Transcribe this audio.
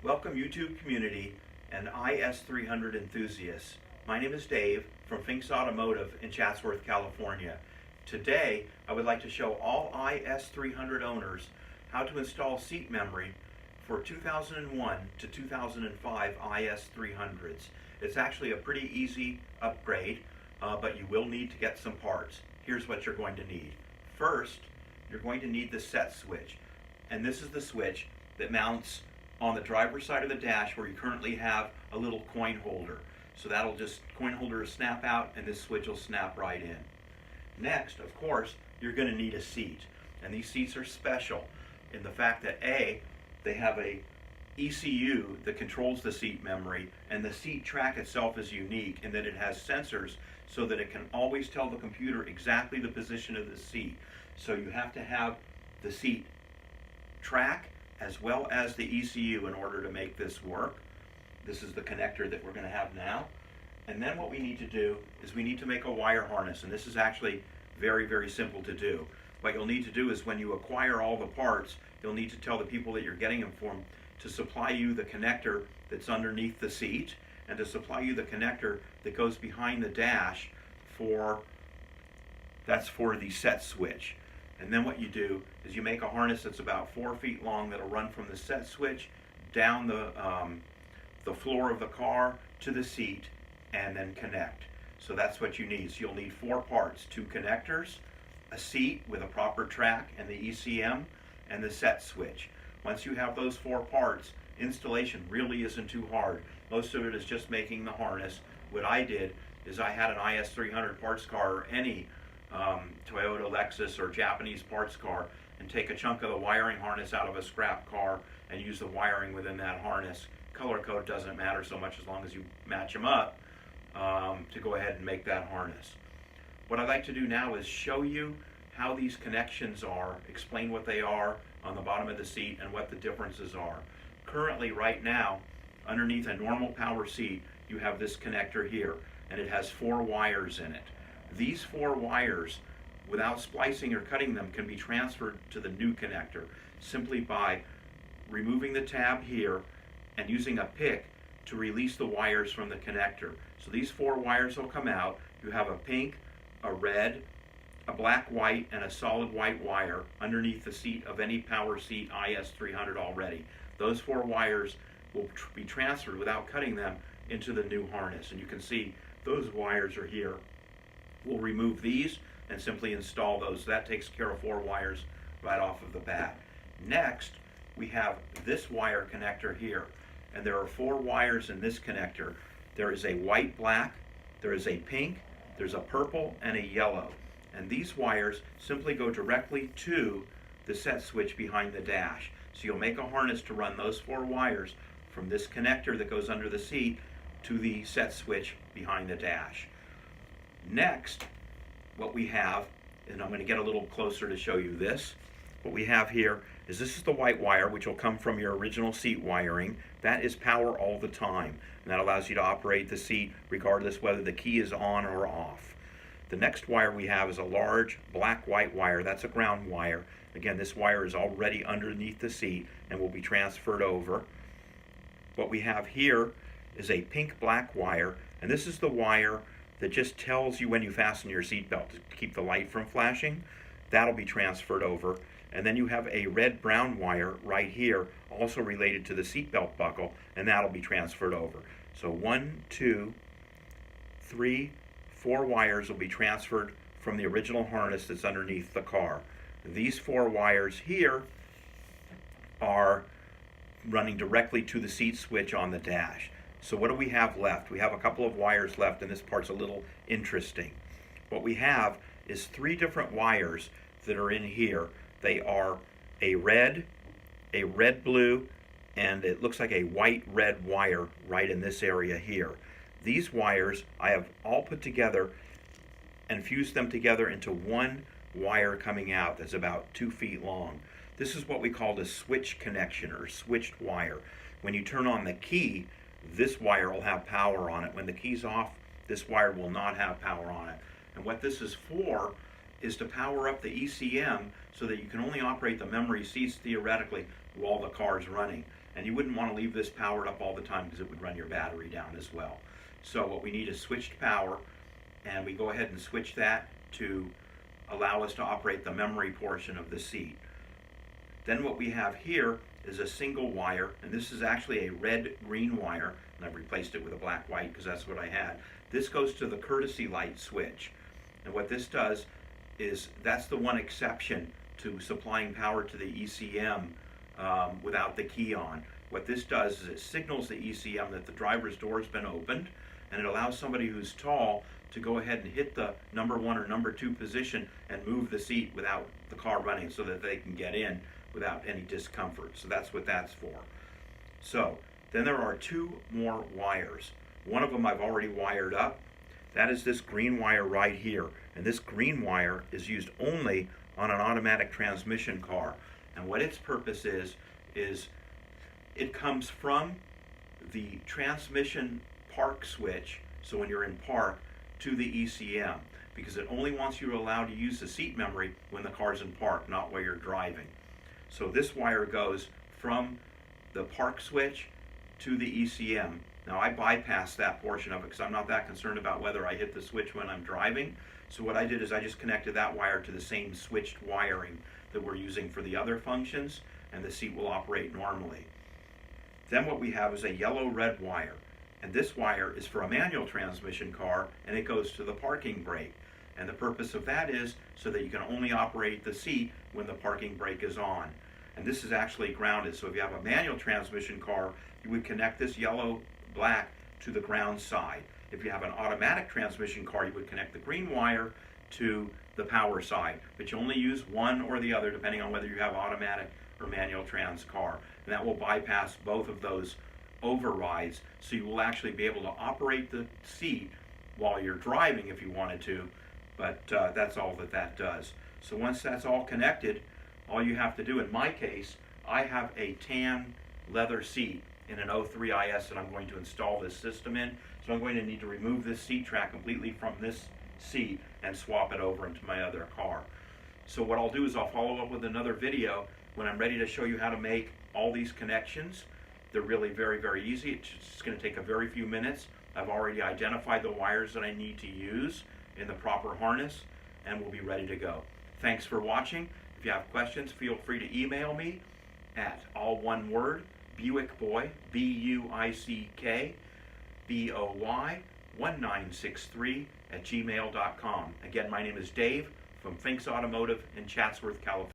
Welcome YouTube community and IS300 enthusiasts. My name is Dave from Finks Automotive in Chatsworth, California. Today I would like to show all IS300 owners how to install seat memory for 2001 to 2005 IS300s. It's actually a pretty easy upgrade, but you will need to get some parts. Here's what you're going to need. First, you're going to need the set switch, and this is the switch that mounts on the driver's side of the dash where you currently have a little coin holder. So coin holder will snap out and this switch will snap right in. Next, of course, you're going to need a seat. And these seats are special in the fact that they have a ECU that controls the seat memory, and the seat track itself is unique in that it has sensors so that it can always tell the computer exactly the position of the seat. So you have to have the seat track as well as the ECU in order to make this work. This is the connector that we're going to have now. And then what we need to do is we need to make a wire harness, and this is actually very, very simple to do. What you'll need to do is when you acquire all the parts, you'll need to tell the people that you're getting them from to supply you the connector that's underneath the seat and to supply you the connector that goes behind the dash that's for the set switch. And then what you do is you make a harness that's about 4 feet long that'll run from the set switch down the floor of the car to the seat and then connect. So that's what you need. So you'll need 4 parts, 2 connectors, a seat with a proper track and the ECM, and the set switch. Once you have those 4 parts, installation really isn't too hard. Most of it is just making the harness. What I did is I had an IS300 parts car or any Toyota, Lexus, or Japanese parts car, and take a chunk of the wiring harness out of a scrap car and use the wiring within that harness. Color code doesn't matter so much as long as you match them up to go ahead and make that harness. What I'd like to do now is show you how these connections are, explain what they are on the bottom of the seat and what the differences are. Currently, right now, underneath a normal power seat, you have this connector here, and it has 4 wires in it. These 4 wires, without splicing or cutting them, can be transferred to the new connector simply by removing the tab here and using a pick to release the wires from the connector. So these 4 wires will come out. You have a pink, a red, a black, white, and a solid white wire underneath the seat of any power seat IS300 already. Those 4 wires will be transferred without cutting them into the new harness. And you can see those wires are here. We'll remove these and simply install those. That takes care of 4 wires right off of the bat. Next, we have this wire connector here, and there are 4 wires in this connector. There is a white black, there is a pink, there's a purple, and a yellow. And these wires simply go directly to the set switch behind the dash. So you'll make a harness to run those 4 wires from this connector that goes under the seat to the set switch behind the dash. Next, what we have, and I'm going to get a little closer to show you this, what we have here is this is the white wire, which will come from your original seat wiring. That is power all the time, and that allows you to operate the seat regardless whether the key is on or off. The next wire we have is a large black-white wire. That's a ground wire. Again, this wire is already underneath the seat and will be transferred over. What we have here is a pink-black wire, and this is the wire that just tells you when you fasten your seatbelt to keep the light from flashing. That'll be transferred over. And then you have a red-brown wire right here, also related to the seatbelt buckle, and that'll be transferred over. So 1, 2, 3, 4 wires will be transferred from the original harness that's underneath the car. These 4 wires here are running directly to the seat switch on the dash. So what do we have left? We have a couple of wires left, and this part's a little interesting. What we have is 3 different wires that are in here. They are a red blue, and it looks like a white-red wire right in this area here. These wires I have all put together and fused them together into one wire coming out that's about 2 feet long. This is what we call the switch connection or switched wire. When you turn on the key, this wire will have power on it. When the key's off, this wire will not have power on it. And what this is for is to power up the ECM so that you can only operate the memory seats theoretically while the car is running. And you wouldn't want to leave this powered up all the time because it would run your battery down as well. So what we need is switched power, and we go ahead and switch that to allow us to operate the memory portion of the seat. Then what we have here is a single wire, and this is actually a red-green wire, and I've replaced it with a black-white because that's what I had. This goes to the courtesy light switch, and what this does is that's the one exception to supplying power to the ECM without the key on. What this does is it signals the ECM that the driver's door has been opened, and it allows somebody who's tall to go ahead and hit the number 1 or number 2 position and move the seat without the car running so that they can get in without any discomfort. So that's what that's for. So then there are 2 more wires. One of them I've already wired up. That is this green wire right here. And this green wire is used only on an automatic transmission car. And what its purpose is it comes from the transmission park switch, so when you're in park, to the ECM, because it only wants you allowed to use the seat memory when the car's in park, not while you're driving. So this wire goes from the park switch to the ECM. Now I bypassed that portion of it because I'm not that concerned about whether I hit the switch when I'm driving. So what I did is I just connected that wire to the same switched wiring that we're using for the other functions, and the seat will operate normally. Then what we have is a yellow-red wire, and this wire is for a manual transmission car, and it goes to the parking brake. And the purpose of that is so that you can only operate the seat when the parking brake is on. And this is actually grounded, so if you have a manual transmission car, you would connect this yellow-black to the ground side. If you have an automatic transmission car, you would connect the green wire to the power side, but you only use one or the other depending on whether you have automatic or manual trans car. And that will bypass both of those overrides, so you will actually be able to operate the seat while you're driving if you wanted to, but that's all that does. So once that's all connected, all you have to do, in my case, I have a tan leather seat in an 03 IS that I'm going to install this system in, so I'm going to need to remove this seat track completely from this seat and swap it over into my other car. So what I'll do is I'll follow up with another video when I'm ready to show you how to make all these connections. They're really very, very easy. It's just going to take a very few minutes. I've already identified the wires that I need to use in the proper harness, and we'll be ready to go. Thanks for watching. If you have questions, feel free to email me at, all one word, BuickBoy, BuickBoy 1963 @gmail.com. Again, my name is Dave from Finks Automotive in Chatsworth, California.